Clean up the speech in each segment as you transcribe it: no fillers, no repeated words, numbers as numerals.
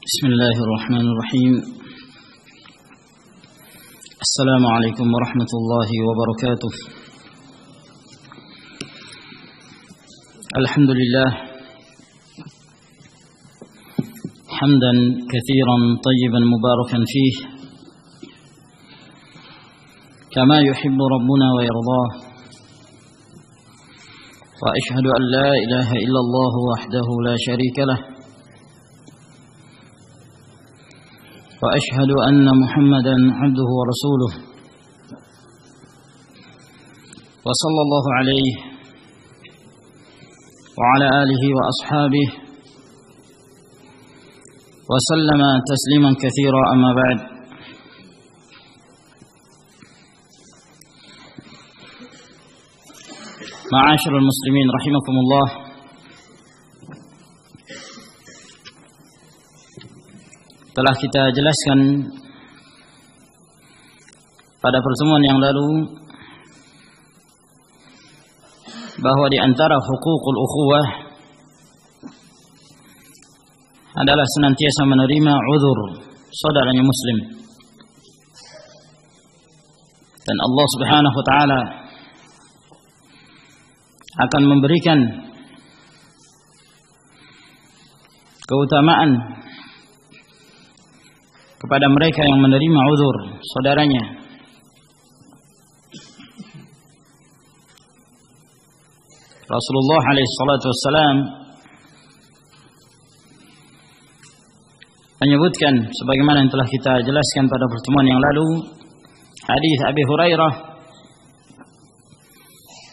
بسم الله الرحمن الرحيم. السلام عليكم ورحمة الله وبركاته. الحمد لله حمدا كثيرا طيبا مباركا فيه كما يحب ربنا ويرضاه، وأشهد أن لا إله إلا الله وحده لا شريك له، وأشهد أن محمدا عبده ورسوله، وصلى الله عليه وعلى آله وأصحابه وسلم تسليما كثيرا. أما بعد، معاشر المسلمين رحمكم الله، telah kita jelaskan pada pertemuan yang lalu bahwa di antara hukukul ukhuwah adalah senantiasa menerima uzur saudaranya muslim, dan Allah Subhanahu wa taala akan memberikan keutamaan kepada mereka yang menerima uzur saudaranya. Rasulullah alaihi salatu wassalam menyebutkan sebagaimana yang telah kita jelaskan pada pertemuan yang lalu, hadis Abi Hurairah,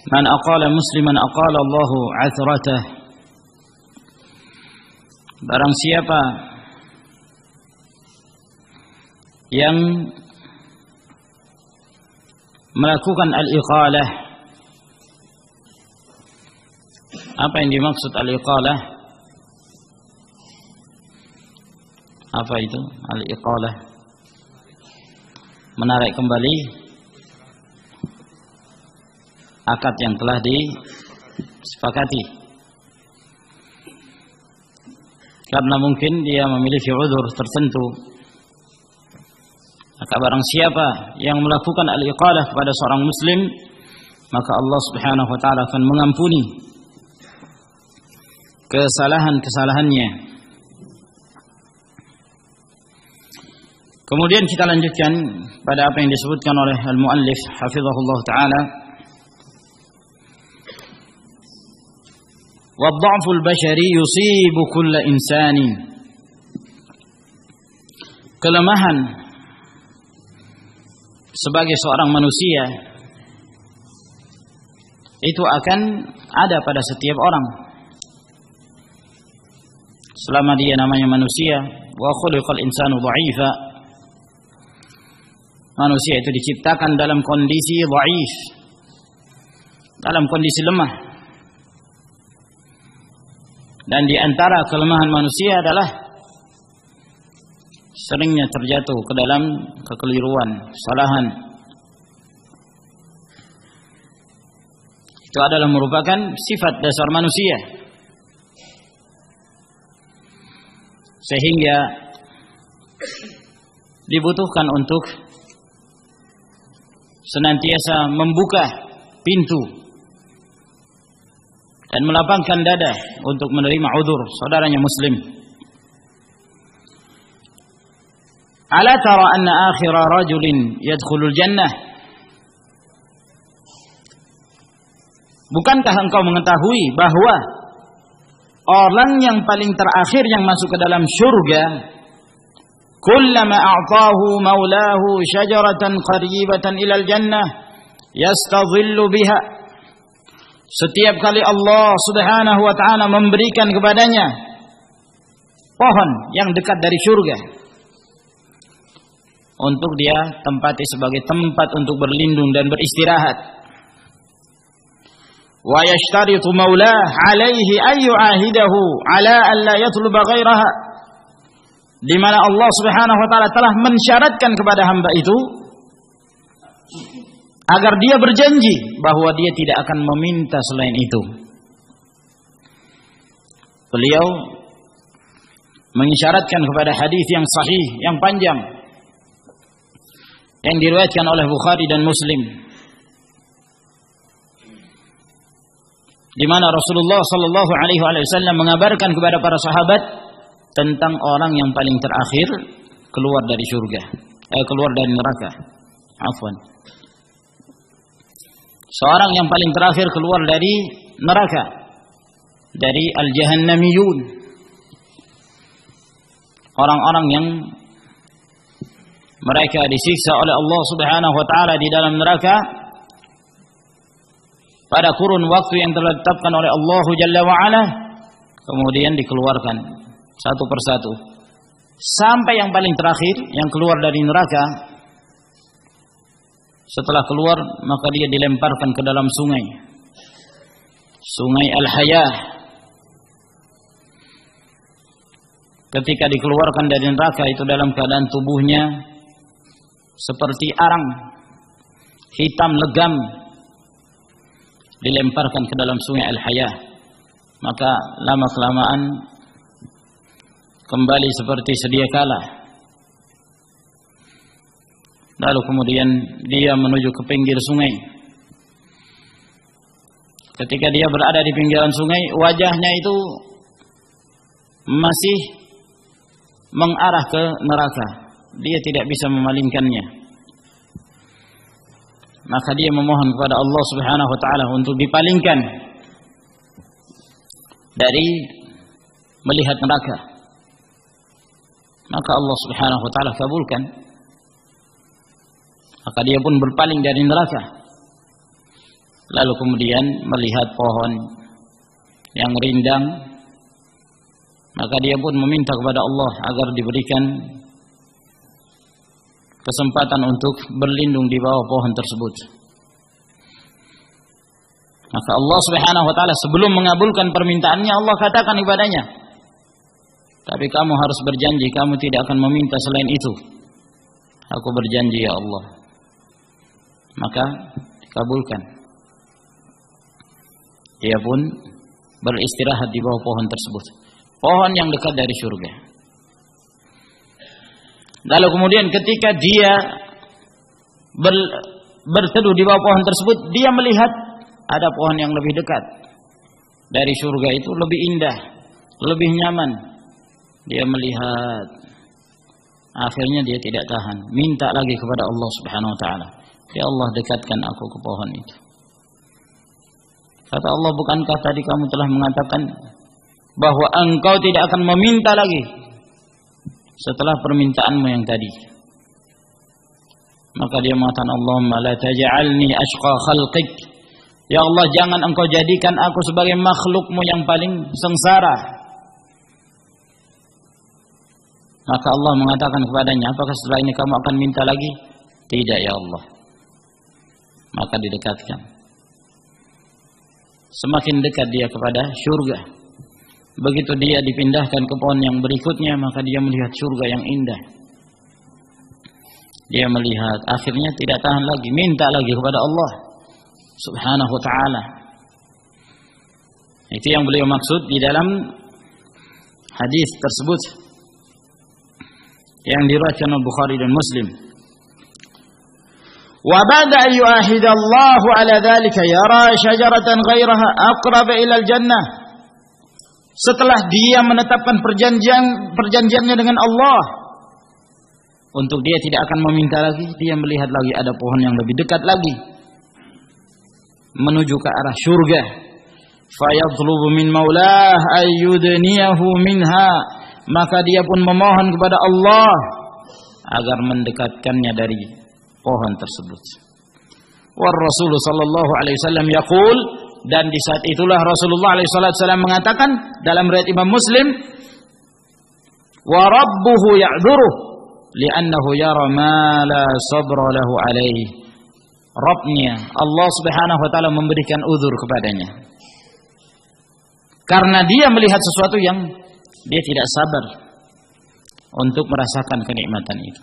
"Man aqala musliman aqala Allahu 'athratah." Barang siapa yang melakukan al-iqalah. Apa yang dimaksud al-iqalah? Apa itu al-iqalah? Menarik kembali akad yang telah disepakati, karena mungkin dia memiliki uzur tertentu. Maka barang siapa yang melakukan al-iqalah kepada seorang muslim, maka Allah Subhanahu wa taala akan mengampuni kesalahan-kesalahannya. Kemudian kita lanjutkan pada apa yang disebutkan oleh al-muallif hafizahullah taala, "Wadh-dha'ful bashari yusibu kulla insanin." Kelemahan sebagai seorang manusia itu akan ada pada setiap orang selama dia namanya manusia. Wa khuliqal insanu dha'ifa. Manusia itu diciptakan dalam kondisi dhaif, dalam kondisi lemah. Dan di antara kelemahan manusia adalah seringnya terjatuh ke dalam kekeliruan, kesalahan. Itu adalah merupakan sifat dasar manusia, sehingga dibutuhkan untuk senantiasa membuka pintu dan melapangkan dada untuk menerima uzur saudaranya muslim. Ala tara anna akhira rajulin yadkhulul jannah. Bukankah engkau mengetahui bahwa orang yang paling terakhir yang masuk ke dalam surga, kullama a'tahu maulahu syajaratan qaribatan ilal jannah yastadhillu biha. Setiap kali Allah Subhanahu wa taala memberikan kepadanya pohon yang dekat dari surga untuk dia tempati sebagai tempat untuk berlindung dan beristirahat. Wa yashtaritu maulah alaihi ay yu'ahidahu ala an la yatluba ghairaha. Di mana Allah Subhanahu wa taala telah mensyaratkan kepada hamba itu agar dia berjanji bahwa dia tidak akan meminta selain itu. Beliau mengisyaratkan kepada hadis yang sahih, yang panjang, yang diriwayatkan oleh Bukhari dan Muslim, di mana Rasulullah sallallahu alaihi wasallam mengabarkan kepada para sahabat tentang orang yang paling terakhir keluar dari surga, keluar dari neraka. Afwan. Seorang yang paling terakhir keluar dari neraka, dari al-jahannamiyun. Orang-orang yang mereka disiksa oleh Allah Subhanahu wa taala di dalam neraka pada kurun waktu yang telah ditetapkan oleh Allah Jalla wa Ala, kemudian dikeluarkan satu persatu sampai yang paling terakhir yang keluar dari neraka. Setelah keluar maka dia dilemparkan ke dalam sungai, sungai Al-Hayah. Ketika dikeluarkan dari neraka itu dalam keadaan tubuhnya seperti arang hitam legam, dilemparkan ke dalam sungai Al-Hayah. Maka lama-kelamaan kembali seperti sedia kala. Lalu kemudian dia menuju ke pinggir sungai. Ketika dia berada di pinggiran sungai, wajahnya itu masih mengarah ke neraka. Dia tidak bisa memalingkannya. Maka dia memohon kepada Allah Subhanahu wa taala untuk dipalingkan dari melihat neraka. Maka Allah Subhanahu wa taala kabulkan. Maka dia pun berpaling dari neraka. Lalu kemudian melihat pohon yang rindang, maka dia pun meminta kepada Allah agar diberikan kesempatan untuk berlindung di bawah pohon tersebut. Maka Allah Subhanahu wa taala sebelum mengabulkan permintaannya, Allah katakan kepadanya, tapi kamu harus berjanji kamu tidak akan meminta selain itu. Aku berjanji ya Allah. Maka dikabulkan. Dia pun beristirahat di bawah pohon tersebut, pohon yang dekat dari surga. Lalu kemudian ketika dia berteduh di bawah pohon tersebut, dia melihat ada pohon yang lebih dekat dari surga, itu lebih indah, lebih nyaman. Dia melihat, akhirnya dia tidak tahan, minta lagi kepada Allah Subhanahu wa taala, ya Allah, dekatkan aku ke pohon itu. Kata Allah, bukankah tadi kamu telah mengatakan bahwa engkau tidak akan meminta lagi setelah permintaanmu yang tadi? Maka dia mengatakan, Allahumma la taj'alni ashqa khalqik. Ya Allah, jangan engkau jadikan aku sebagai makhlukmu yang paling sengsara. Maka Allah mengatakan kepadanya, apakah setelah ini kamu akan minta lagi? Tidak ya Allah. Maka didekatkan. Semakin dekat dia kepada surga. Begitu dia dipindahkan ke pohon yang berikutnya, maka dia melihat surga yang indah. Dia melihat, akhirnya tidak tahan lagi, minta lagi kepada Allah Subhanahu wa ta'ala. Itu yang beliau maksud di dalam hadis tersebut yang diriwayatkan oleh Bukhari dan Muslim. Wa ba'da yu'ahidallahu ala dhalika yara syajaratan ghairaha aqrab ila al-jannah. Setelah dia menetapkan perjanjiannya dengan Allah, untuk dia tidak akan meminta lagi, dia melihat lagi ada pohon yang lebih dekat lagi menuju ke arah surga. Fayatlubu min maulah ayyudniyahu minha. Maka dia pun memohon kepada Allah agar mendekatkannya dari pohon tersebut. War Rasul sallallahu alaihi wasallam yaqul, dan di saat itulah Rasulullah alaihi wasallam mengatakan dalam riwayat Imam Muslim, wa rabbuhu ya'dhuruh li'annahu yara ma la sabra lahu alaihi. Rabbnya Allah Subhanahu wa taala memberikan uzur kepadanya karena dia melihat sesuatu yang dia tidak sabar untuk merasakan kenikmatan itu.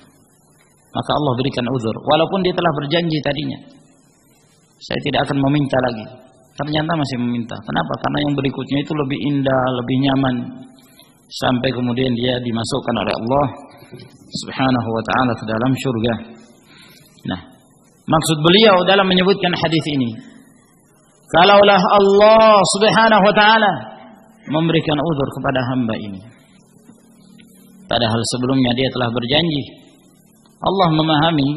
Maka Allah berikan uzur walaupun dia telah berjanji tadinya, saya tidak akan meminta lagi. Ternyata masih meminta. Kenapa? Karena yang berikutnya itu lebih indah, lebih nyaman. sampai kemudian dia dimasukkan oleh Allah Subhanahu wa taala ke dalam surga. Nah, maksud beliau dalam menyebutkan hadis ini, kalaulah Allah Subhanahu wa taala memberikan uzur kepada hamba ini, padahal sebelumnya dia telah berjanji, Allah memahami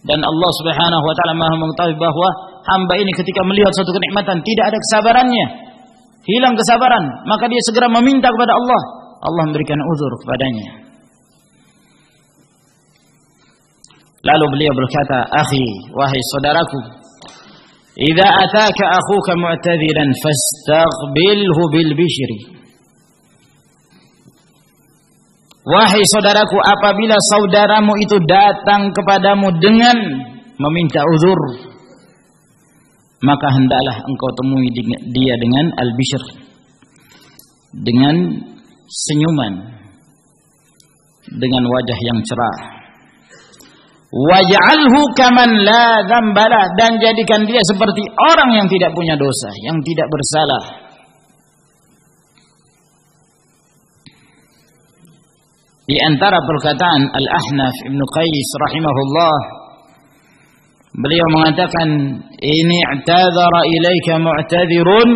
dan Allah Subhanahu wa taala Maha mengetahui bahwa hamba ini ketika melihat suatu kenikmatan tidak ada kesabarannya, hilang kesabaran, maka dia segera meminta kepada Allah. Allah memberikan uzur kepadanya. Lalu beliau berkata, "Akhi, wahai saudaraku, idza ataka akhuka mu'tadziran fastaghbilhu bil bishri." Wahai saudaraku, apabila saudaramu itu datang kepadamu dengan meminta uzur, maka hendaklah engkau temui dia dengan al-bishr, dengan senyuman, dengan wajah yang cerah. Waj'alhu kaman la dzambala, dan jadikan dia seperti orang yang tidak punya dosa, yang tidak bersalah. Di antara perkataan Al-Ahnaf Ibn Qais rahimahullah, beliau mengatakan, "Ini i'tadzara ilaika mu'tadzirun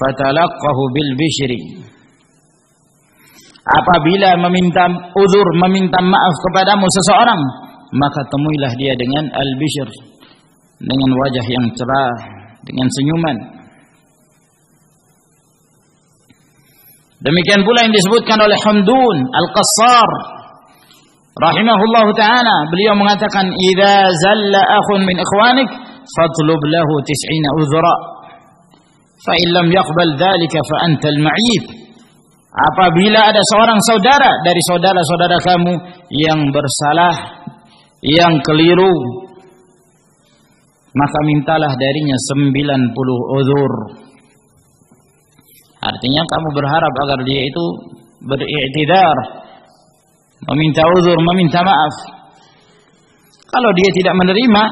fatalaqqahu bil bishri." Apabila meminta uzur, meminta maaf kepadamu seseorang, maka temuilah dia dengan al-bishr, dengan wajah yang cerah, dengan senyuman. Demikian pula yang disebutkan oleh Hamdun Al-Qassar rahimahullahu ta'ala, beliau mengatakan, "Idza zalla akhun min ikhwanik fatlub lahu 90 uzra fa in lam yaqbal dzalika fa antal ma'ib." Apabila ada seorang saudara dari saudara-saudara kamu yang bersalah, yang keliru, maka mintalah darinya 90 uzur. Artinya kamu berharap agar dia itu beri'tidar, meminta uzur, meminta maaf. Kalau dia tidak menerima,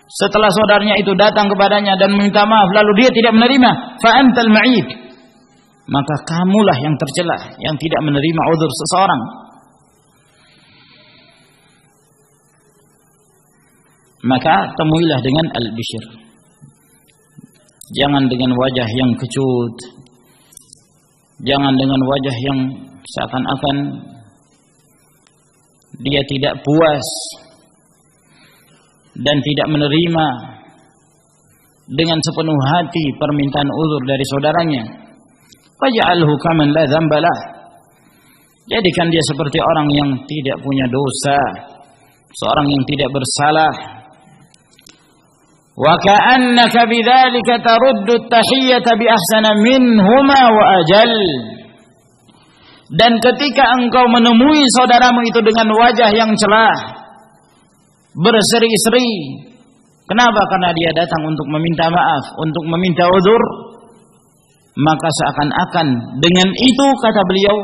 setelah saudaranya itu datang kepadanya dan meminta maaf, lalu dia tidak menerima, fa antal ma'ib, maka kamulah yang tercela, yang tidak menerima uzur seseorang. Maka temuilah dengan al-bishr. Jangan dengan wajah yang kecut, jangan dengan wajah yang seakan-akan dia tidak puas dan tidak menerima dengan sepenuh hati permintaan uzur dari saudaranya. Faj'alhu kaman la dzambalah. Jadikan dia seperti orang yang tidak punya dosa, seorang yang tidak bersalah. Wa ka'annaka bidzalika taruddu at-tahiyyata bi ahsana minhuma wa ajal. Dan ketika engkau menemui saudaramu itu dengan wajah yang cerah, berseri-seri, kenapa? Karena dia datang untuk meminta maaf, untuk meminta uzur, maka seakan-akan dengan itu, kata beliau,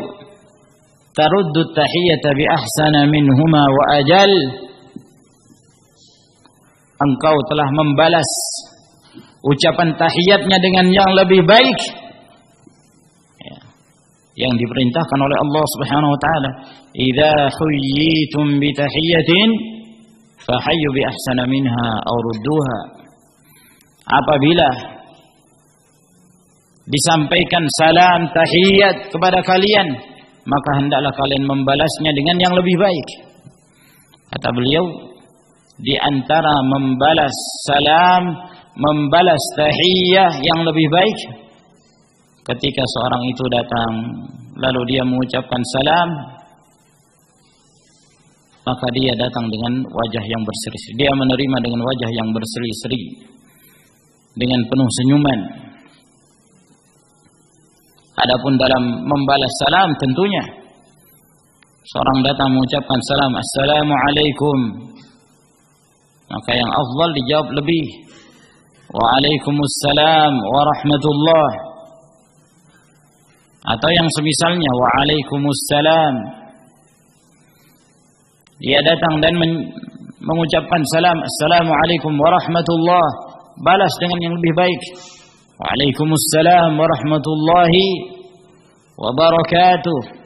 taruddu at-tahiyyata bi ahsana minhuma wa ajal, engkau telah membalas ucapan tahiyatnya dengan yang lebih baik, ya, yang diperintahkan oleh Allah Subhanahu wa taala, "Idza huyyitum bi tahiyyatin fahayyu bi ahsana minha aw rudduha." Apabila disampaikan salam tahiyat kepada kalian, maka hendaklah kalian membalasnya dengan yang lebih baik. Kata beliau, di antara membalas salam, membalas tahiyyah yang lebih baik, ketika seorang itu datang lalu dia mengucapkan salam, maka dia datang dengan wajah yang berseri-seri, dia menerima dengan wajah yang berseri-seri, dengan penuh senyuman. Adapun dalam membalas salam, tentunya seorang datang mengucapkan salam, "Assalamualaikum", maka yang afdal dijawab lebih, "Waalaikumsalam warahmatullah", atau yang semisalnya, "Waalaikumsalam". Dia datang dan mengucapkan salam, "Assalamualaikum warahmatullah", balas dengan yang lebih baik, "Waalaikumsalam warahmatullahi wa barakatuh.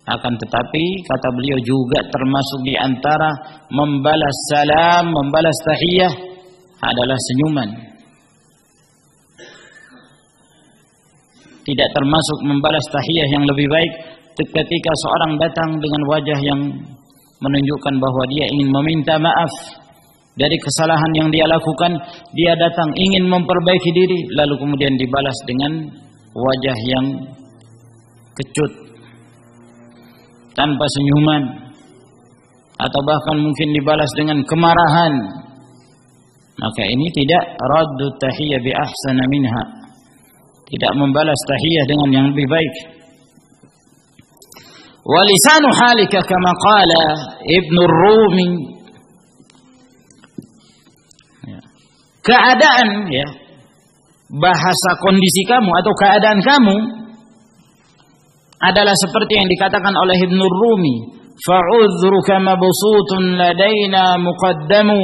Akan tetapi kata beliau juga termasuk di antara membalas salam, membalas tahiyah adalah senyuman. Tidak termasuk membalas tahiyah yang lebih baik ketika seorang datang dengan wajah yang menunjukkan bahwa dia ingin meminta maaf dari kesalahan yang dia lakukan. Dia datang ingin memperbaiki diri, lalu kemudian dibalas dengan wajah yang kecut, tanpa senyuman, atau bahkan mungkin dibalas dengan kemarahan. Maka ini tidak raddu tahiyyah bi ahsana minha, tidak membalas tahiyah dengan yang lebih baik. Wa lisanu halika kama qala Ibnu Rumi, keadaan ya, bahasa kondisi kamu atau keadaan kamu adalah seperti yang dikatakan oleh Ibnu Rumi, fa'udhruka mabsutun ladaina muqaddamu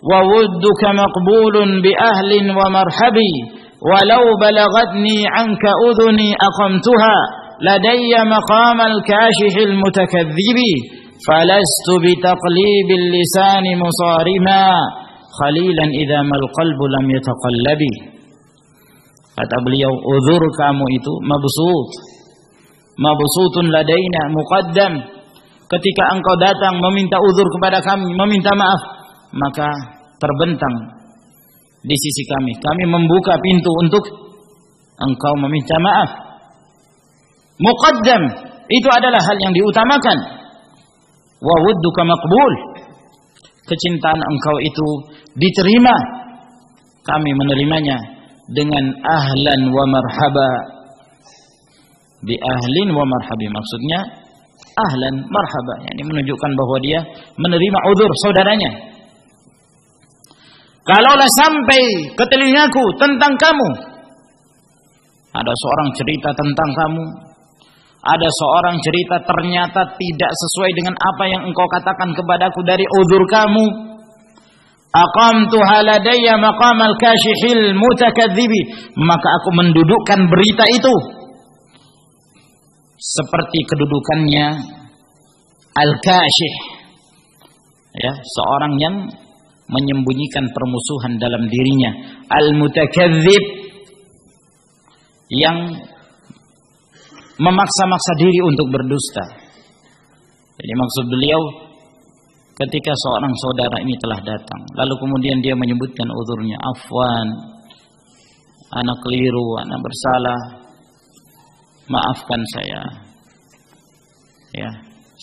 wa wudduka maqbulun bi ahlin wa marhabi walau balagatni anka udhuni aqamtuha ladayya maqamal kashihil mutakadzibi falastu bitaqlibil lisani musarima khalilan idza mal qalbu lam yataqallabi. Kata beliau, uzur kamu itu mabsutun ladaina muqaddam, ketika engkau datang meminta uzur kepada kami, meminta maaf, maka terbentang di sisi kami. Kami membuka pintu untuk engkau meminta maaf. Muqaddam itu adalah hal yang diutamakan. Wa wudduka maqbul, kecintaan engkau itu diterima, kami menerimanya dengan ahlan wa marhaba. Bi ahlin wa marhabi, maksudnya ahlan marhaba, yakni menunjukkan bahwa dia menerima uzur saudaranya. Kalaulah sampai ke telingaku tentang kamu, ada seorang cerita tentang kamu, ada seorang cerita ternyata tidak sesuai dengan apa yang engkau katakan kepadaku dari uzur kamu, aqamtu haladayya maqamal kashihil mutakadzibi, maka aku mendudukkan berita itu seperti kedudukannya al-kashih, ya, seorang yang menyembunyikan permusuhan dalam dirinya, al-mutakadzib, yang memaksa-maksa diri untuk berdusta. Jadi maksud beliau, ketika seorang saudara ini telah datang, lalu kemudian dia menyebutkan uzurnya, afwan, anak keliru, anak bersalah, maafkan saya, ya,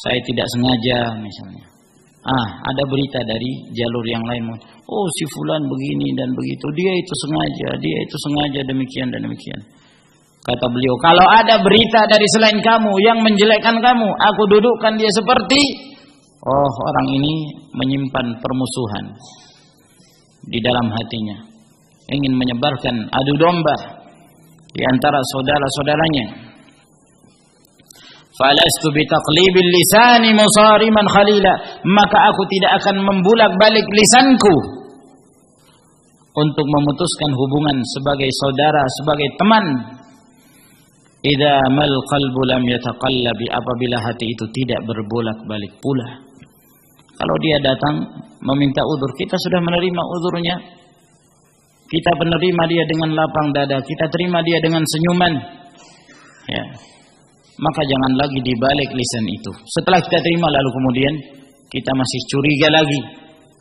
saya tidak sengaja misalnya. Ada berita dari jalur yang lain, oh si fulan begini dan begitu, dia itu sengaja demikian dan demikian. Kata beliau, kalau ada berita dari selain kamu yang menjelekkan kamu, aku dudukkan dia seperti, orang ini menyimpan permusuhan di dalam hatinya, ingin menyebarkan adu domba di antara saudara-saudaranya. Falastu bitaqlibil lisani musariman khalila, maka aku tidak akan membulak-balik lisanku untuk memutuskan hubungan sebagai saudara, sebagai teman. Idza mal qalbu lam yataqallabi, apabila hati itu tidak berbolak-balik pula. Kalau dia datang meminta uzur, kita sudah menerima uzurnya, kita menerima dia dengan lapang dada, kita terima dia dengan senyuman, ya, maka jangan lagi dibalik lisan itu. Setelah kita terima lalu kemudian kita masih curiga lagi,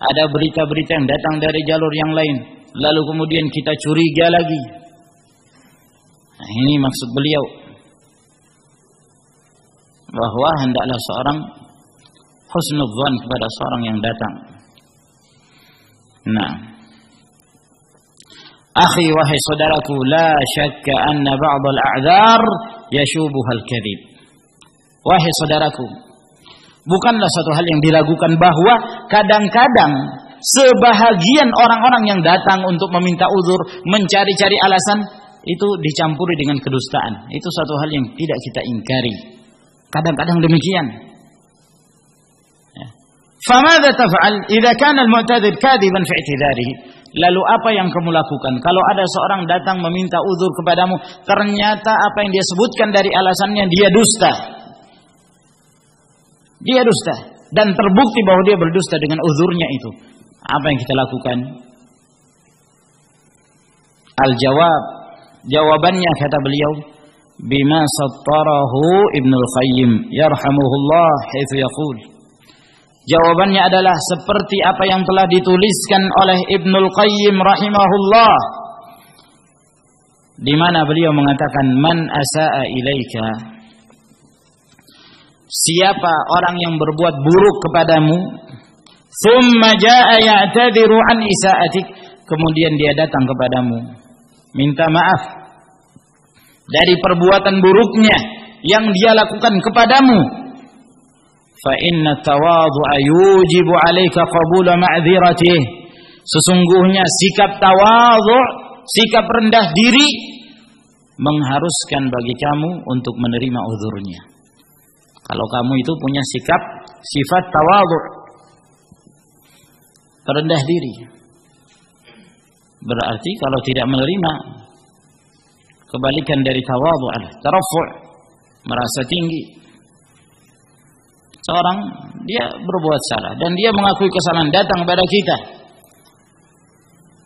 ada berita-berita yang datang dari jalur yang lain, lalu kemudian kita curiga lagi. Nah, ini maksud beliau, bahwa hendaklah seorang husnudzan kepada seorang yang datang. Nah, akhi, wahai saudaraku, la syakka anna ba'd al-a'dzar yashubuhal kadhib. Wahai saudaraku, bukanlah satu hal yang diragukan bahwa kadang-kadang sebahagian orang-orang yang datang untuk meminta uzur, mencari-cari alasan, itu dicampuri dengan kedustaan. Itu satu hal yang tidak kita ingkari. Kadang-kadang demikian. Famadza taf'al idza kana al-mu'tadzir kadiban fi i'tidarihi? Lalu apa yang kamu lakukan? Kalau ada seorang datang meminta uzur kepadamu, ternyata apa yang dia sebutkan dari alasannya dia dusta. Dia dusta dan terbukti bahwa dia berdusta dengan uzurnya itu. Apa yang kita lakukan? Al-jawab, jawabannya kata beliau, bima sattarahu Ibnul Qayyim yarhamuhullah haitsu yaqul. Jawabannya adalah seperti apa yang telah dituliskan oleh Ibnul Qayyim rahimahullah, di mana beliau mengatakan man asaa ilaika, siapa orang yang berbuat buruk kepadamu, thumma jaa ya'tadiru an isaatik, kemudian dia datang kepadamu minta maaf dari perbuatan buruknya yang dia lakukan kepadamu, fa inna tawadhu'a yujibu 'alaika qabula ma'dziratih, sesungguhnya sikap tawadhu', sikap rendah diri mengharuskan bagi kamu untuk menerima uzurnya. Kalau kamu itu punya sifat tawadhu', rendah diri, berarti kalau tidak menerima, kebalikan dari tawadhu' adalah tarafu', merasa tinggi. Seorang dia berbuat salah dan dia mengakui kesalahan, datang kepada kita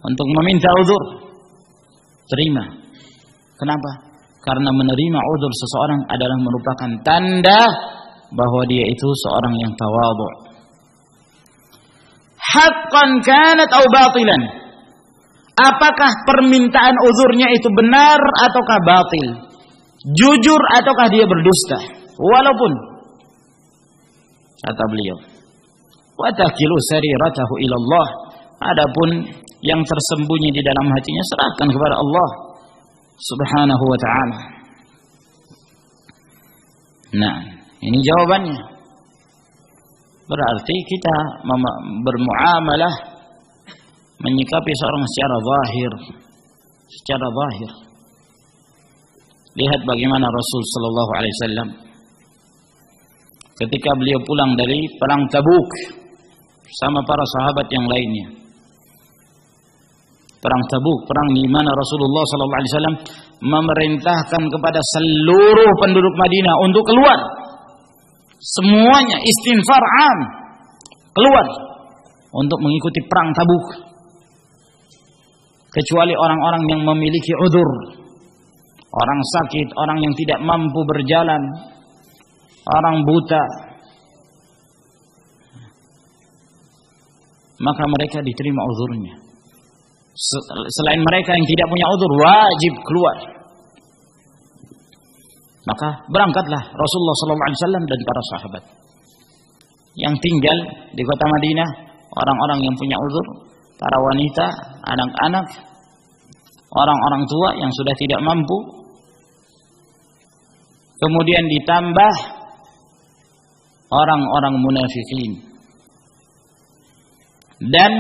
untuk meminta uzur, terima. Kenapa? Karena menerima uzur seseorang adalah merupakan tanda bahwa dia itu seorang yang tawadhu'. Haqqan kanat aw batilan, apakah permintaan uzurnya itu benar ataukah batil, jujur ataukah dia berdusta. Walaupun kata beliau, wa takilu sariratahu ila Allah, adapun yang tersembunyi di dalam hatinya serahkan kepada Allah Subhanahu wa ta'ala. Nah, ini jawabannya. Berarti kita bermuamalah, menyikapi seorang secara zahir. Lihat bagaimana Rasul sallallahu alaihi wasallam ketika beliau pulang dari perang Tabuk bersama para sahabat yang lainnya. Perang Tabuk, perang di mana Rasulullah sallallahu alaihi wasallam memerintahkan kepada seluruh penduduk Madinah untuk keluar. Semuanya istinfar am, keluar untuk mengikuti perang Tabuk. Kecuali orang-orang yang memiliki udzur, orang sakit, orang yang tidak mampu berjalan, orang buta, maka mereka diterima uzurnya. Selain mereka yang tidak punya uzur, wajib keluar. Maka berangkatlah Rasulullah SAW dan para sahabat. Yang tinggal di kota Madinah, orang-orang yang punya uzur, para wanita, anak-anak, orang-orang tua yang sudah tidak mampu. Kemudian ditambah orang-orang munafikin. Dan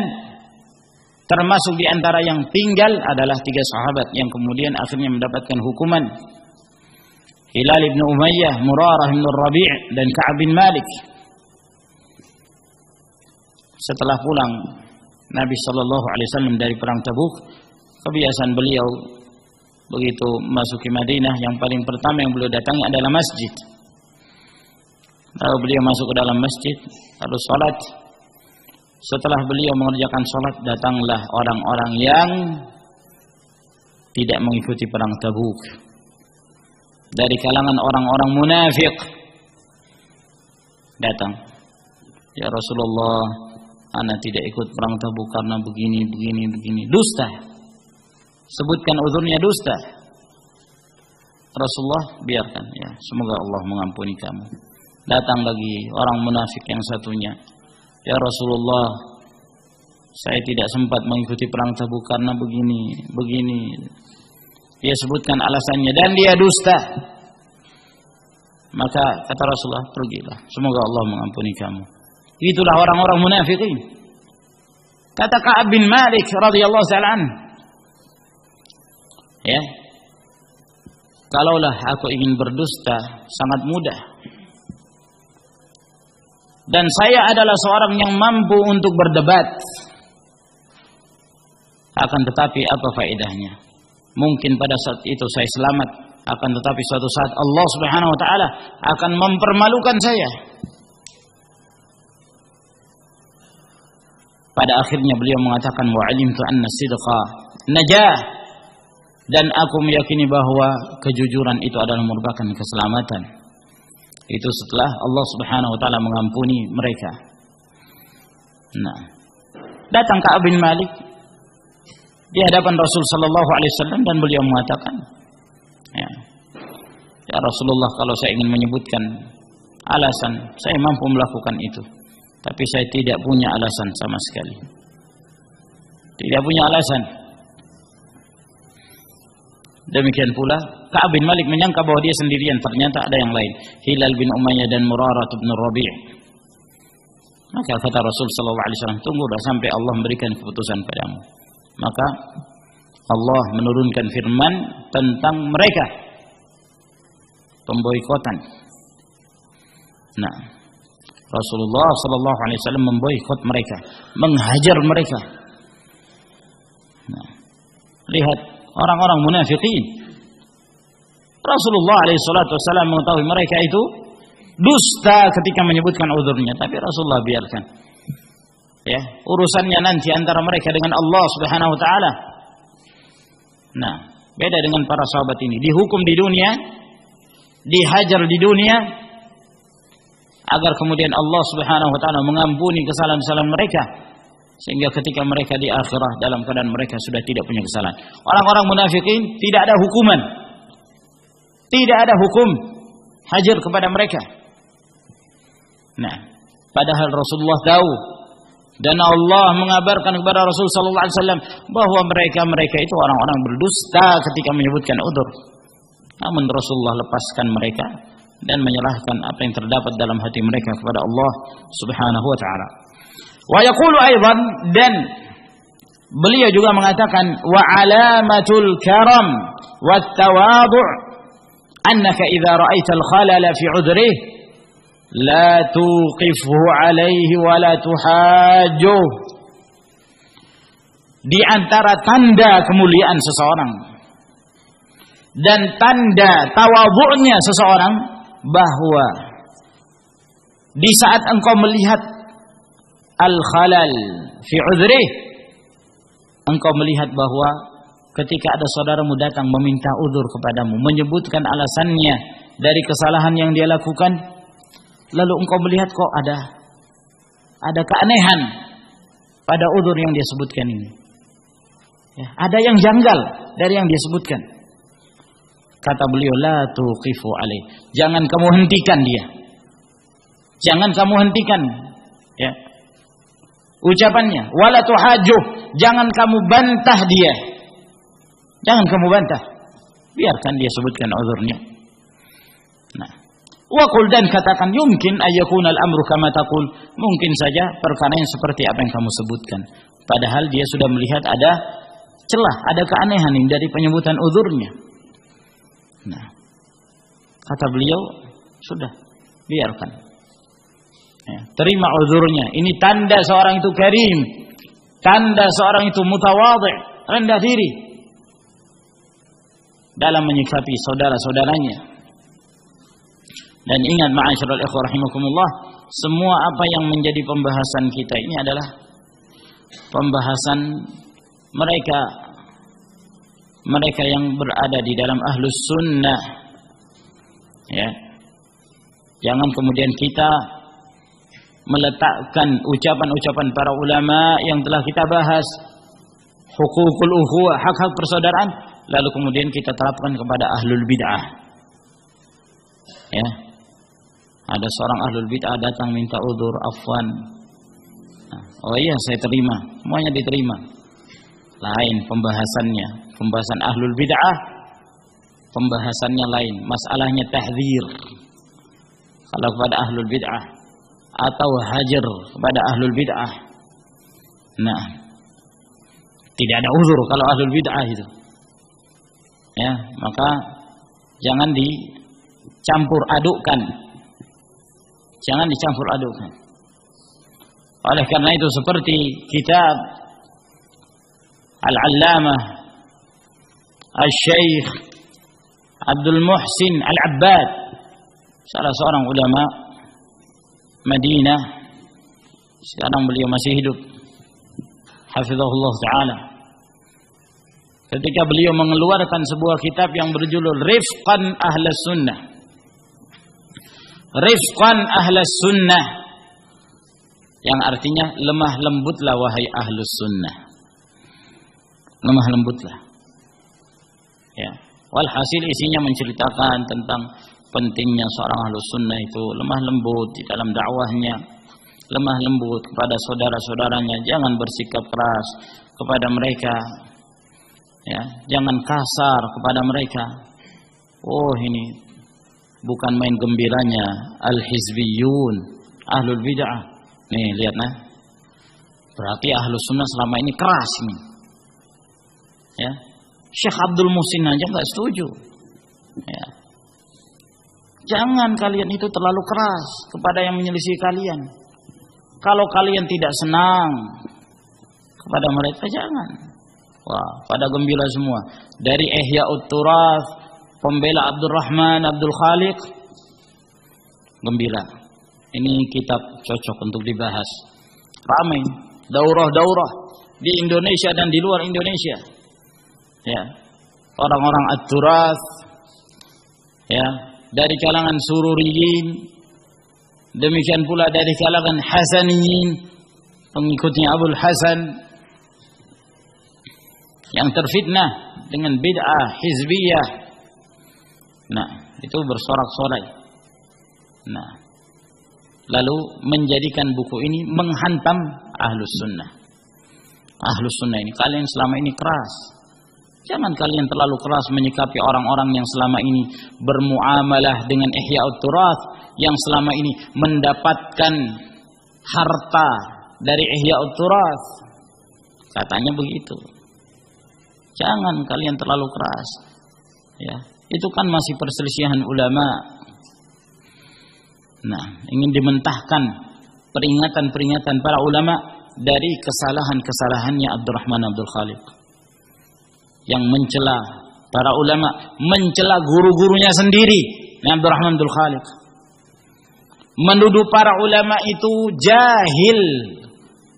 termasuk di antara yang tinggal adalah 3 sahabat yang kemudian akhirnya mendapatkan hukuman. Hilal bin Umayyah, Murarah bin Rabi' dan Ka'ab bin Malik. Setelah pulang Nabi sallallahu alaihi wasallam dari perang Tabuk, kebiasaan beliau begitu masuki Madinah, yang paling pertama yang beliau datangi adalah masjid. Lalu beliau masuk ke dalam masjid, lalu salat. Setelah beliau mengerjakan salat, datanglah orang-orang yang tidak mengikuti perang Tabuk. Dari kalangan orang-orang munafik datang, ya Rasulullah, ana tidak ikut perang Tabuk karena begini. Dusta. Sebutkan uzurnya dusta. Rasulullah, biarkan ya, semoga Allah mengampuni kamu. Datang lagi orang munafik yang satunya, ya Rasulullah, saya tidak sempat mengikuti perang Tabuk karena begini. Dia sebutkan alasannya dan dia dusta. Maka kata Rasulullah, pergilah, semoga Allah mengampuni kamu. Itulah orang-orang munafikin. Kata Ka'ab bin Malik radhiyallahu ta'ala anhu, ya, kalaulah aku ingin berdusta sangat mudah, dan saya adalah seorang yang mampu untuk berdebat, Akan tetapi apa faedahnya? Mungkin pada saat itu saya selamat, akan tetapi suatu saat Allah Subhanahu wa taala akan mempermalukan saya. Pada akhirnya beliau mengatakan wa alimtu anna sidqa najah, dan aku meyakini bahwa kejujuran itu adalah merupakan keselamatan. Itu setelah Allah Subhanahu wa taala mengampuni mereka. Nah, datang Ka'ab bin Malik di hadapan Rasul sallallahu alaihi wasallam dan beliau mengatakan, ya Rasulullah, kalau saya ingin menyebutkan alasan, saya mampu melakukan itu. Tapi saya tidak punya alasan sama sekali. Tidak punya alasan. Demikian pula Ka'ab bin Malik menyangka bahwa dia sendirian, ternyata ada yang lain, Hilal bin Umayyah dan Murarah bin Rabi'. Maka kata Rasul sallallahu alaihi wasallam, tunggulah sampai Allah memberikan keputusan padamu. Maka Allah menurunkan firman tentang mereka, pemboikotan. Nah, Rasulullah sallallahu alaihi wasallam memboikot mereka, menghajar mereka. Nah, lihat orang-orang munafikin. Rasulullah alaihi wasallam mengetahui mereka itu dusta ketika menyebutkan uzurnya, tapi Rasulullah biarkan. Ya, urusannya nanti antara mereka dengan Allah Subhanahu wa taala. Nah, beda dengan para sahabat ini, dihukum di dunia, dihajar di dunia, agar kemudian Allah Subhanahu wa taala mengampuni kesalahan-kesalahan mereka, sehingga ketika mereka di akhirah dalam keadaan mereka sudah tidak punya kesalahan. Orang-orang munafikin tidak ada hukuman, tidak ada hukum hajar kepada mereka. Nah, padahal Rasulullah tahu dan Allah mengabarkan kepada Rasul sallallahu alaihi wasallam bahwa mereka itu orang-orang berdusta ketika menyebutkan udzur. Namun Rasulullah lepaskan mereka dan menyerahkan apa yang terdapat dalam hati mereka kepada Allah Subhanahu wa taala. Wa yaqulu aidan, dan beliau juga mengatakan, wa alamatul karam wat tawadhu' annaka idza ra'aita al-khalala fi 'udrihi la tuqifhu 'alaihi wa la tuhajjuh. Di antara tanda kemuliaan seseorang dan tanda tawadhu'nya seseorang, bahwa di saat engkau melihat al-khalal fi 'udhrih, engkau melihat bahwa ketika ada saudaramu datang meminta udzur kepadamu, menyebutkan alasannya dari kesalahan yang dia lakukan, lalu engkau melihat kok ada keanehan pada udzur yang dia sebutkan ini. Ya, ada yang janggal dari yang dia sebutkan. Kata beliau, la tuqifu alaih, jangan kamu hentikan dia, jangan kamu hentikan ya ucapannya. Wala tuhajjuh, jangan kamu bantah dia, jangan kamu bantah, biarkan dia sebutkan uzurnya. Nah, wa qul, dan katakan, yumkin ayyakuna al-amru kama taqul, mungkin saja perkara yang seperti apa yang kamu sebutkan, padahal dia sudah melihat ada celah, ada keanehan dari penyebutan uzurnya. Nah, kata beliau, sudah, biarkan. Ya, terima uzurnya. Ini tanda seorang itu karim, tanda seorang itu mutawadhi', rendah diri dalam menyikapi saudara-saudaranya. Dan ingat, ma'asyiral ikhwah rahimakumullah, semua apa yang menjadi pembahasan kita ini adalah pembahasan mereka yang berada di dalam ahlus sunnah. Ya, jangan kemudian kita meletakkan ucapan-ucapan para ulama yang telah kita bahas, hukukul ukhuwah, hak-hak persaudaraan, lalu kemudian kita terapkan kepada ahlul bid'ah. Ya, ada seorang ahlul bid'ah datang minta udzur, afwan. Oh iya, saya terima, semuanya diterima. Lain pembahasannya. Pembahasan ahlul bid'ah, pembahasannya lain. Masalahnya tahdzir kalau kepada ahlul bid'ah, atau hajar kepada ahlul bid'ah. Nah, tidak ada uzur kalau ahlul bid'ah itu. Ya, maka jangan dicampur adukkan. Jangan dicampur adukkan. Oleh karena itu, seperti kitab Al-Allamah Al-Syeikh Abdul Muhsin Al-Abbad, salah seorang ulama Madinah. Sekarang beliau masih hidup, hafizahullah ta'ala. Ketika beliau mengeluarkan sebuah kitab yang berjudul Rifqan Ahlus Sunnah. Rifqan Ahlus Sunnah, yang artinya lemah lembutlah wahai Ahlus Sunnah. Lemah lembutlah. Ya, walhasil isinya menceritakan tentang pentingnya seorang Ahlus Sunnah itu lemah lembut di dalam dakwahnya, lemah lembut kepada saudara-saudaranya, jangan bersikap keras kepada mereka. Ya, jangan kasar kepada mereka. Oh, ini bukan main gembiranya al-hizbiyun, ahlul bid'ah. Nih, lihat nah. Berarti Ahlus Sunnah selama ini keras ini. Ya. Syekh Abdul Muhsin aja enggak setuju. Ya. Jangan kalian itu terlalu keras kepada yang menyelisih kalian. Kalau kalian tidak senang kepada mereka, jangan. Wah, pada gembira semua. Dari Ihya'ut Turath, pembela Abdurrahman Abdul Khaliq, gembira. Ini kitab cocok untuk dibahas. Ramai daurah-daurah di Indonesia dan di luar Indonesia. Ya. Orang-orang At-Turath, ya, dari kalangan Sururiyin, demikian pula dari kalangan Hasaniyin, pengikutnya Abul Hasan, yang terfitnah dengan bid'ah hizbiyah. Nah, itu bersorak-sorai. Nah, lalu menjadikan buku ini menghantam Ahlus Sunnah. Ahlus Sunnah ini, kalian selama ini keras. Jangan kalian terlalu keras menyikapi orang-orang yang selama ini bermuamalah dengan Ihya'ut Turath, yang selama ini mendapatkan harta dari Ihya'ut Turath. Katanya begitu. Jangan kalian terlalu keras. Ya, itu kan masih perselisihan ulama. Nah, ingin dimentahkan peringatan-peringatan para ulama dari kesalahan-kesalahannya Abdurrahman Abdul Khaliq, yang mencela para ulama, mencela guru-gurunya sendiri. Abdurrahman Abdul Khaliq menuduh para ulama itu jahil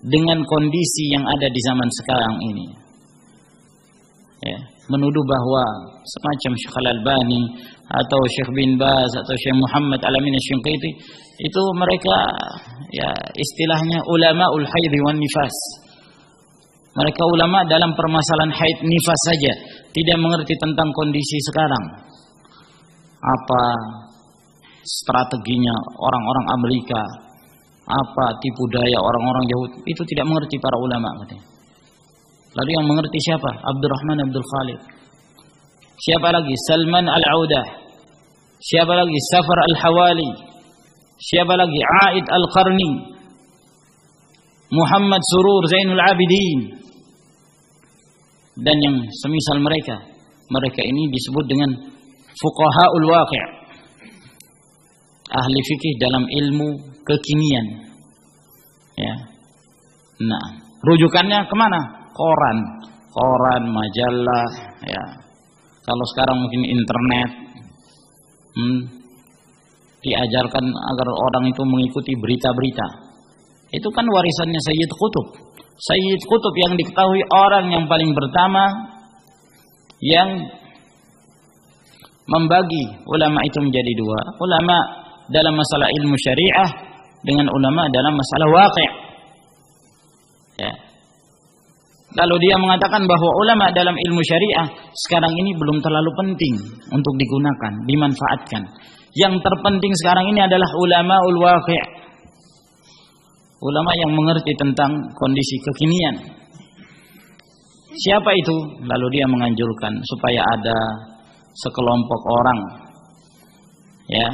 dengan kondisi yang ada di zaman sekarang ini. Ya, menuduh bahwa semacam Syekh Al-Albani atau Syekh bin Baz atau Syekh Muhammad Al-Amin Asy-Syinqiti itu mereka, ya, istilahnya ulamaul haid wan nifas. Mereka ulama dalam permasalahan haid nifas saja, tidak mengerti tentang kondisi sekarang. Apa strateginya orang-orang Amerika, apa tipu daya orang-orang Yahudi, itu tidak mengerti para ulama katanya. Lalu yang mengerti siapa? Abdurrahman Abdul Khaliq. Siapa lagi? Salman Al-Audah. Siapa lagi? Safar Al-Hawali. Siapa lagi? Aid Al-Qarni. Muhammad Surur Zainul Abidin. Dan yang semisal mereka. Mereka ini disebut dengan fuqaha'ul waqi'. Ahli fikih dalam ilmu kekinian. Ya. Nah, rujukannya kemana? Koran, majalah, ya. Kalau sekarang mungkin internet, diajarkan agar orang itu mengikuti berita-berita. Itu kan warisannya Sayyid Qutb. Sayyid Qutb yang diketahui orang yang paling pertama yang membagi ulama itu menjadi dua. Ulama dalam masalah ilmu syariah dengan ulama dalam masalah waqi'. Ya. Lalu dia mengatakan bahwa ulama dalam ilmu syariah sekarang ini belum terlalu penting untuk digunakan, dimanfaatkan. Yang terpenting sekarang ini adalah ulamaul waqi'. Ulama yang mengerti tentang kondisi kekinian. Siapa itu? Lalu dia menganjurkan supaya ada sekelompok orang, ya,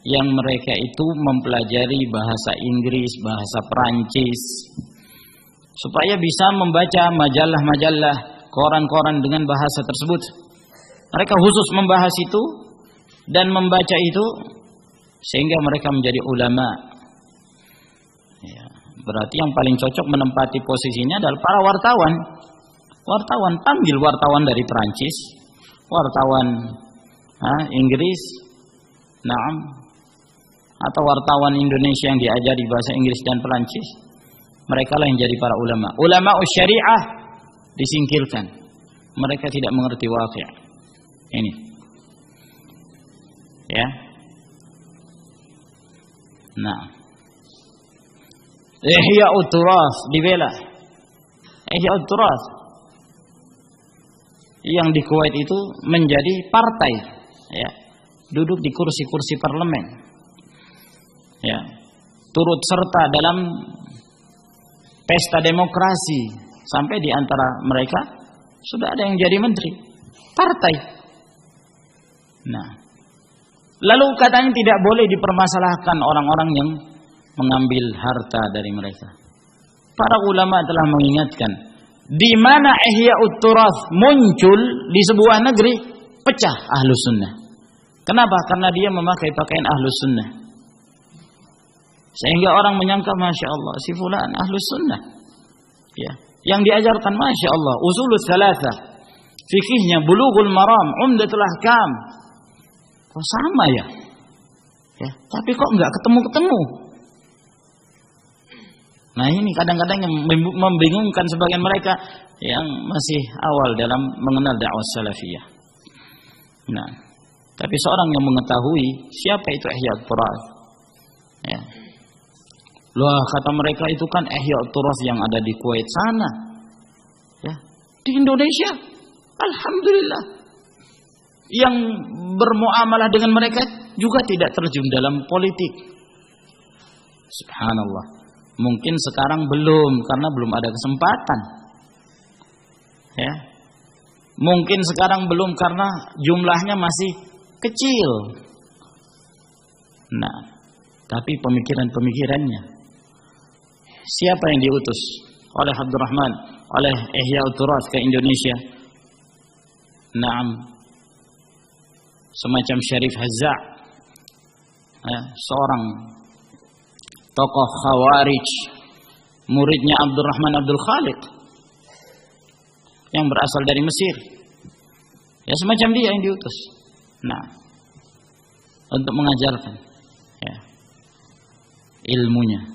yang mereka itu mempelajari bahasa Inggris, bahasa Perancis, supaya bisa membaca majalah-majalah, koran-koran dengan bahasa tersebut. Mereka khusus membahas itu dan membaca itu sehingga mereka menjadi ulama. Ya, berarti yang paling cocok menempati posisinya adalah para wartawan. Wartawan, panggil wartawan dari Perancis, wartawan Inggris, atau wartawan Indonesia yang diajari bahasa Inggris dan Perancis. Mereka lah yang jadi para ulama. Ulama syariah disingkirkan. Mereka tidak mengerti waqi'. Ini. Ya. Nah. Ihya'ut Turath dibela. Ihya'ut Turath yang di Kuwait itu menjadi partai, ya. Duduk di kursi-kursi parlemen. Ya. Turut serta dalam pesta demokrasi, sampai di antara mereka sudah ada yang jadi menteri partai. Nah, lalu katanya tidak boleh dipermasalahkan orang-orang yang mengambil harta dari mereka. Para ulama telah mengingatkan, di mana Ihya'ut Turath muncul di sebuah negeri, pecah Ahlus Sunnah. Kenapa? Karena dia memakai pakaian Ahlus Sunnah. Sehingga orang menyangka, Masya Allah, si fulan Ahlus Sunnah. Ya. Yang diajarkan, Masya Allah, Usulul Thalathah, fikihnya Bulughul Maram, Umdatul Ahkam. Kok sama ya? Ya, tapi kok enggak ketemu-ketemu? Nah, ini kadang-kadang yang membingungkan sebagian mereka yang masih awal dalam mengenal dakwah salafiyah. Nah, tapi seorang yang mengetahui siapa itu Ihya'ut Turath, ya. Loh, kata mereka itu kan Ihya'ut Turath yang ada di Kuwait sana. Ya, di Indonesia alhamdulillah yang bermuamalah dengan mereka juga tidak terjun dalam politik. Subhanallah. Mungkin sekarang belum, karena belum ada kesempatan. Ya. Mungkin sekarang belum karena jumlahnya masih kecil. Nah, tapi pemikiran-pemikirannya, siapa yang diutus oleh Abdurrahman, oleh Ihya'ut Turath ke Indonesia? Naam, semacam Syarif Hazza', seorang tokoh Khawarij, muridnya Abdurrahman Abdul Khaliq yang berasal dari Mesir. Ya, semacam dia yang diutus. Nah, untuk mengajarkan, ya, ilmunya,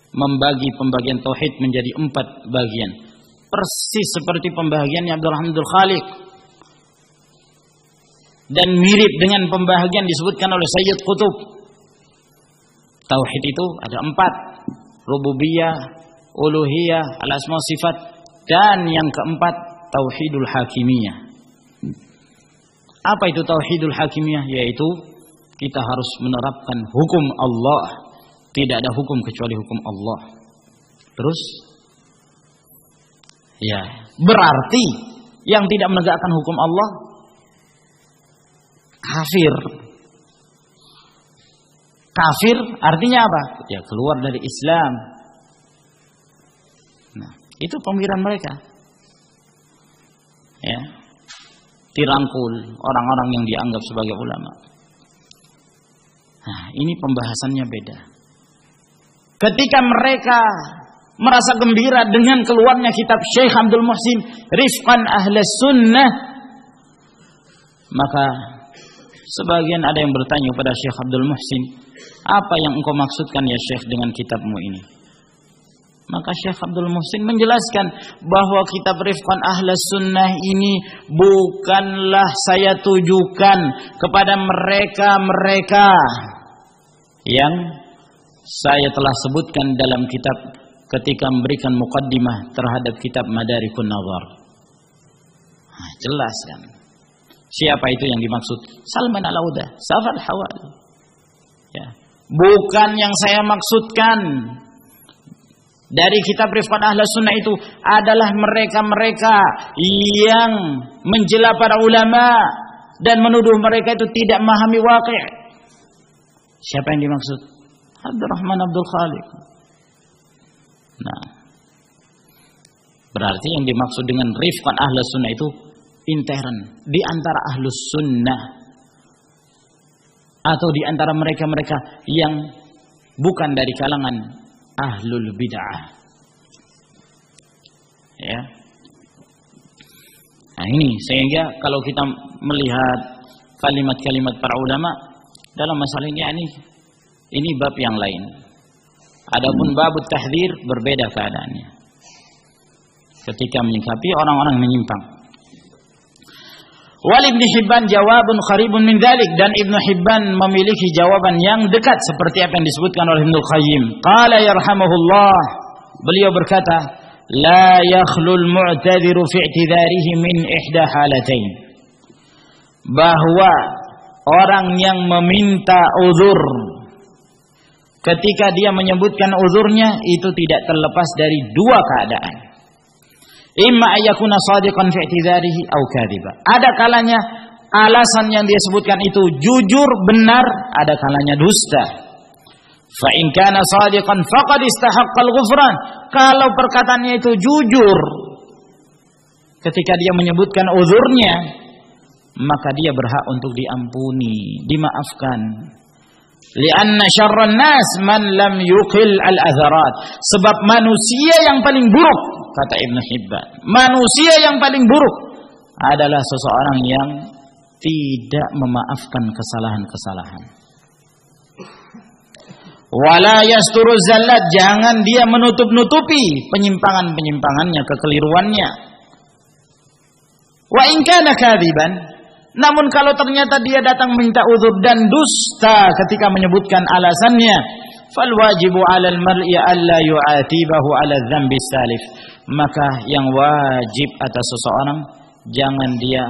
membagi pembagian tauhid menjadi 4 bagian, persis seperti pembagiannya Abdurrahman Abdul Khaliq, dan mirip dengan pembagian disebutkan oleh Sayyid Qutb. Tauhid itu ada 4, rububiyah, uluhiyah, al-asma sifat, dan yang keempat tauhidul hakimiyah. Apa itu tauhidul hakimiyah? Yaitu kita harus menerapkan hukum Allah, tidak ada hukum kecuali hukum Allah. Terus, ya, berarti yang tidak menegakkan hukum Allah kafir. Kafir artinya apa? Ya, keluar dari Islam. Nah, itu pemikiran mereka. Ya, dirangkul orang-orang yang dianggap sebagai ulama. Nah, ini pembahasannya beda. Ketika mereka merasa gembira dengan keluarnya kitab Syekh Abdul Muhsin Rifqan Ahlus Sunnah, maka sebagian ada yang bertanya kepada Syekh Abdul Muhsin, apa yang engkau maksudkan ya Syekh dengan kitabmu ini? Maka Syekh Abdul Muhsin menjelaskan bahwa kitab Rifqan Ahlus Sunnah ini bukanlah saya tujukan kepada mereka-mereka yang saya telah sebutkan dalam kitab ketika memberikan muqaddimah terhadap kitab Madarikun Nazar. Nah, jelas kan? Siapa itu yang dimaksud? Salman Al-Audah, Safar Hawal. Ya. Bukan yang saya maksudkan dari kitab Rifqan Ahlus Sunnah itu adalah mereka-mereka yang menjela para ulama dan menuduh mereka itu tidak memahami waqi'. Siapa yang dimaksud? Abdurrahman Abdul Khaliq. Nah, berarti yang dimaksud dengan Rifqan Ahlus Sunnah itu intern di antara Ahlus Sunnah atau di antara mereka-mereka yang bukan dari kalangan Ahlul Bid'ah. ya. Nah ini sehingga kalau kita melihat kalimat-kalimat para ulama dalam masalah ini bab yang lain. Adapun babut tahdzir berbeda keadaannya. Ketika menyikapi orang-orang menyimpang. Wal Ibnu Hibban jawabun qaribun min dzalik, dan Ibnu Hibban memiliki jawaban yang dekat seperti apa yang disebutkan oleh Ibnu Qayyim. Qala yarhamuhullah, beliau berkata, la yakhlul mu'tadhiru fi i'tidharihi min ihda halatain. Bahwa orang yang meminta uzur ketika dia menyebutkan uzurnya itu tidak terlepas dari dua keadaan. Imma ayyakuna shadiqan fi i'tidharihi aw kadhiba. Ada kalanya alasan yang dia sebutkan itu jujur benar, ada kalanya dusta. Fa in kana shadiqan faqad istahaqqal ghufran. Kalau perkataannya itu jujur ketika dia menyebutkan uzurnya, maka dia berhak untuk diampuni, dimaafkan. Lianna syarran nas man lam yuqil al-atharat. Sebab manusia yang paling buruk, kata Ibnu Hibban, manusia yang paling buruk adalah seseorang yang tidak memaafkan kesalahan-kesalahan. Wala yasturu zallat, jangan dia menutup-nutupi penyimpangan-penyimpangannya, kekeliruannya. Wa in kana kadziban, namun kalau ternyata dia datang minta uzur dan dusta ketika menyebutkan alasannya, fal wajibu 'alal mar'i alla yu'atibahu 'ala dzambi salif. Maka yang wajib atas seseorang, jangan dia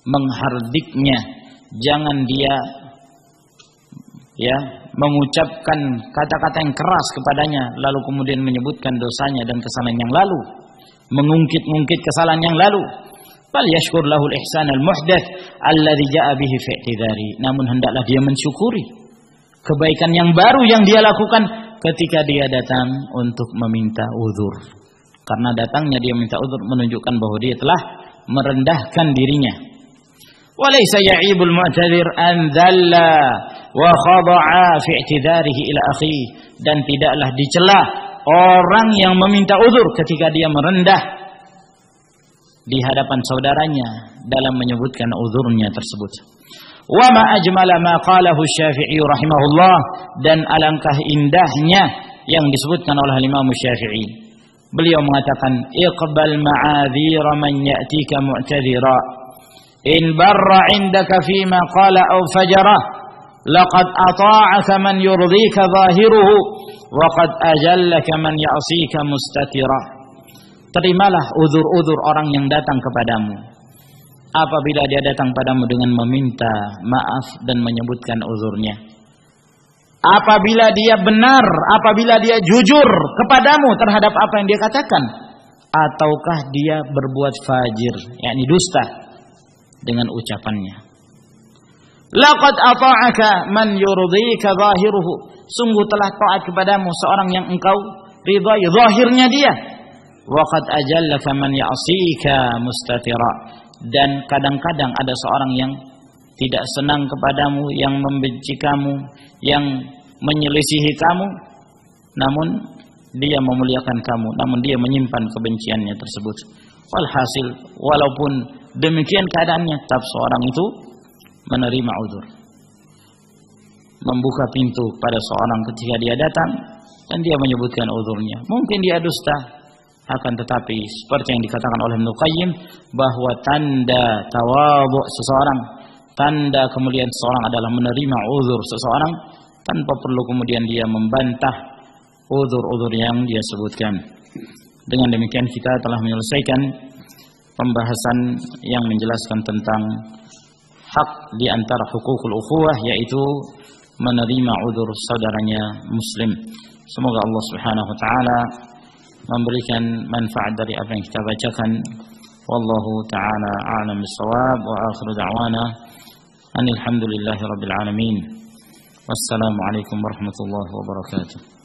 menghardiknya, jangan dia mengucapkan kata-kata yang keras kepadanya lalu kemudian menyebutkan dosanya dan kesalahan yang lalu, mengungkit-ungkit kesalahan yang lalu. Bal yashkur lahul ihsan al-muhdath alladhi ja'a bihi fi i'tidari. Namun hendaklah dia mensyukuri kebaikan yang baru yang dia lakukan ketika dia datang untuk meminta uzur. Karena datangnya dia minta uzur menunjukkan bahwa dia telah merendahkan dirinya. Walaysa ya'ibul mu'tadzir an dhalla wa khada'a fi i'tidarihi ila akhi. Dan tidaklah dicela orang yang meminta uzur ketika dia merendah di hadapan saudaranya dalam menyebutkan uzurnya tersebut. Wa ma ajmala ma qalahu Syafi'i rahimahullah, dan alangkah indahnya yang disebutkan oleh Imam Syafi'i. Beliau mengatakan, iqbal ma'adhir man ya'tika mu'tadhira in barra 'indaka fima qala aw fajara laqad ata'aka man yurdika zahiruhu wa qad ajallaka man ya'sika mustatira. Terimalah uzur-uzur orang yang datang kepadamu apabila dia datang padamu dengan meminta maaf dan menyebutkan uzurnya. Apabila dia benar, apabila dia jujur kepadamu terhadap apa yang dia katakan, ataukah dia berbuat fajir, yakni dusta dengan ucapannya. Laqad ata'aka man yurdika zahiruhu. Sungguh telah taat kepadamu seorang yang engkau ridai zahirnya dia. Waqad ajallaka man ya'sika mustatira. Dan kadang-kadang ada seorang yang tidak senang kepadamu, yang membenci kamu, yang menyelisihi kamu, namun dia memuliakan kamu, namun dia menyimpan kebenciannya tersebut. Walhasil, walaupun demikian keadaannya, tetap seorang itu menerima uzur, membuka pintu pada seorang ketika dia datang dan dia menyebutkan uzurnya. Mungkin dia dusta, akan tetapi seperti yang dikatakan oleh Ibnu Qayyim, bahwa tanda tawadhu seseorang, tanda kemuliaan seseorang adalah menerima uzur seseorang tanpa perlu kemudian dia membantah uzur-uzur yang dia sebutkan. Dengan demikian kita telah menyelesaikan pembahasan yang menjelaskan tentang hak di antara hukukul ukhuwah, yaitu menerima uzur saudaranya muslim. Semoga Allah Subhanahu wa taala memberikan manfaat dari apa yang kita bacakan. Wallahu taala a'lam bis-shawab, wa akhiru da'wana alhamdulillahi rabbil alamin. Wassalamu alaikum warahmatullahi wabarakatuh.